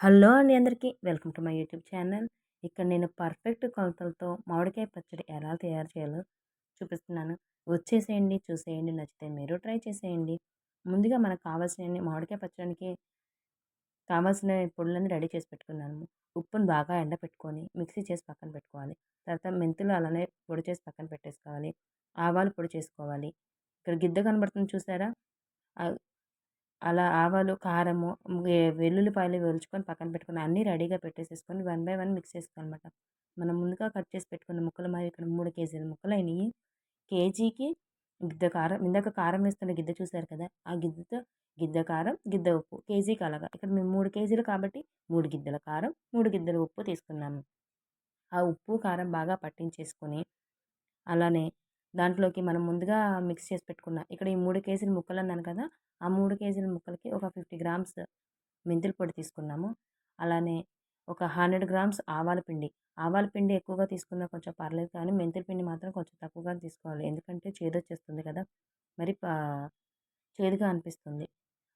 Hello అండి అందరికీ. Welcome to my YouTube channel. ఇక్కడ నేను పర్ఫెక్ట్ కొలతలతో మామిడికాయ పచ్చడి ఎలా తయారు చేయాలో చూపిస్తున్నాను. వచ్చేసేయండి, చూసేయండి. నచ్చితే మీరు ట్రై చేసేయండి. ముందుగా మనకు కావాల్సినన్ని మామిడికాయ పచ్చడికి కావాల్సిన పొడులన్నీ రెడీ చేసి పెట్టుకున్నాను. ఉప్పును బాగా ఎండపెట్టుకొని మిక్సీ చేసి పక్కన పెట్టుకోవాలి. తర్వాత మెంతులు అలానే పొడి చేసి పక్కన పెట్టేసుకోవాలి. ఆవాలు పొడి చేసుకోవాలి. ఇక్కడ గిద్ద కనబడుతుంది చూసారా? అలా ఆవాలు, కారము, వెల్లుల్లిపాయలు ఒలుచుకొని పక్కన పెట్టుకొని అన్నీ రెడీగా పెట్టేసేసుకొని వన్ బై వన్ మిక్స్ చేసుకోవాలన్నమాట. మనం ముందుగా కట్ చేసి పెట్టుకున్న ముక్కలు మరి ఇక్కడ 3 కేజీల ముక్కలయినయి. కేజీకి గిద్ద కారం, ఇందాక కారం వేస్తున్న గిద్ద చూసారు కదా! ఆ గిద్దతో గిద్ద కారం, గిద్ద ఉప్పు కేజీకి అలాగా. ఇక్కడ మేము 3 కేజీలు కాబట్టి 3 గిద్దల కారం, 3 గిద్దల ఉప్పు తీసుకున్నాము. ఆ ఉప్పు, కారం బాగా పట్టించేసుకొని అలానే దాంట్లోకి మనం ముందుగా మిక్స్ చేసి పెట్టుకున్న ఇక్కడ ఈ 3 కేజీల ముక్కలన్నాను కదా! ఆ 3 కేజీల ముక్కలకి ఒక 50 గ్రామ్స్ మెంతుల పొడి తీసుకున్నాము. అలానే ఒక 100 గ్రామ్స్ ఆవాల పిండి. ఆవాల పిండి ఎక్కువగా తీసుకున్నా కొంచెం పర్లేదు కానీ మెంతుల పిండి మాత్రం కొంచెం తక్కువగానే తీసుకోవాలి. ఎందుకంటే చేదొచ్చేస్తుంది కదా! మరి చేదుగా అనిపిస్తుంది.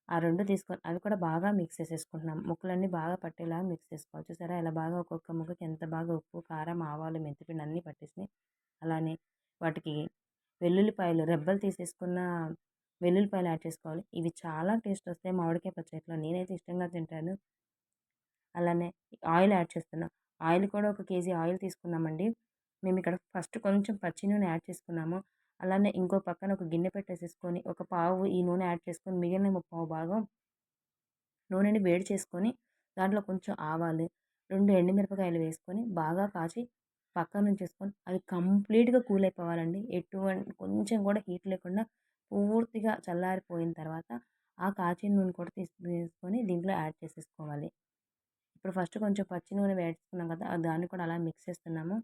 ఆ 2 తీసుకొని అవి కూడా బాగా మిక్స్ చేసేసుకుంటున్నాం. ముక్కలన్నీ బాగా పట్టేలాగా మిక్స్ చేసుకోవాలి. చూసారా ఎలా బాగా ఒక్కొక్క ముక్కకి ఎంత బాగా ఉప్పు, కారం, ఆవాలు, మెంతిపిండి అన్నీ పట్టేసినాయి. అలానే వాటికి వెల్లుల్లిపాయలు రెబ్బలు తీసేసుకున్న వెల్లుల్లిపాయలు యాడ్ చేసుకోవాలి. ఇవి చాలా టేస్ట్ వస్తాయి మామిడికాయ పచ్చడిలో. నేనైతే ఇష్టంగా తింటాను. అలానే ఆయిల్ యాడ్ చేస్తున్నా. ఆయిల్ కూడా ఒక కేజీ ఆయిల్ తీసుకున్నామండి. మేమిక్కడ ఫస్ట్ కొంచెం పచ్చి నూనె యాడ్ చేసుకున్నాము. అలానే ఇంకో పక్కన ఒక గిన్నె పెట్టేసేసుకొని ఒక పావు ఈ నూనె యాడ్ చేసుకొని మిగిలిన ముప్పావు భాగం నూనెని వేడి చేసుకొని దాంట్లో కొంచెం ఆవాలు, 2 ఎండుమిరపకాయలు వేసుకొని బాగా కాచి పక్కన ఉంచేసుకొని అవి కంప్లీట్‌గా కూల్ అయిపోవాలండి. కొంచెం కూడా హీట్ లేకుండా పూర్తిగా చల్లారిపోయిన తర్వాత ఆ కాచిన నూనె కూడా తీసుకొని దీంట్లో యాడ్ చేసేసుకోవాలి. ఇప్పుడు ఫస్ట్ కొంచెం పచ్చి నూనె వేసుకున్నాం కదా! దాన్ని కూడా అలా మిక్స్ చేస్తున్నాము.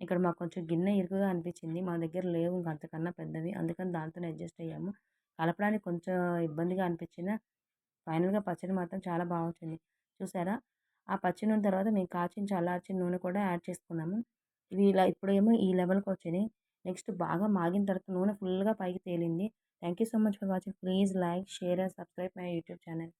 ఇక్కడ మాకు కొంచెం గిన్నె ఇరుకుగా అనిపించింది. మా దగ్గర లేవు ఇంక అంతకన్నా పెద్దవి. అందుకని దాంతోనే అడ్జస్ట్ అయ్యాము. కలపడానికి కొంచెం ఇబ్బందిగా అనిపించినా ఫైనల్‌గా పచ్చడి మాత్రం చాలా వచ్చింది. చూసారా? ఆ పచ్చి నూనె తర్వాత మేము కాచిన చల్లార్చిన నూనె కూడా యాడ్ చేసుకున్నాము. ఇవి ఇలా ఇప్పుడేమో ఈ లెవెల్‌కొచ్చినాయి. నెక్స్ట్ బాగా మాగిన తర్వాత నూనె ఫుల్‌గా పైకి తేలింది. Thank you so much for watching. Please like, share and subscribe my YouTube channel.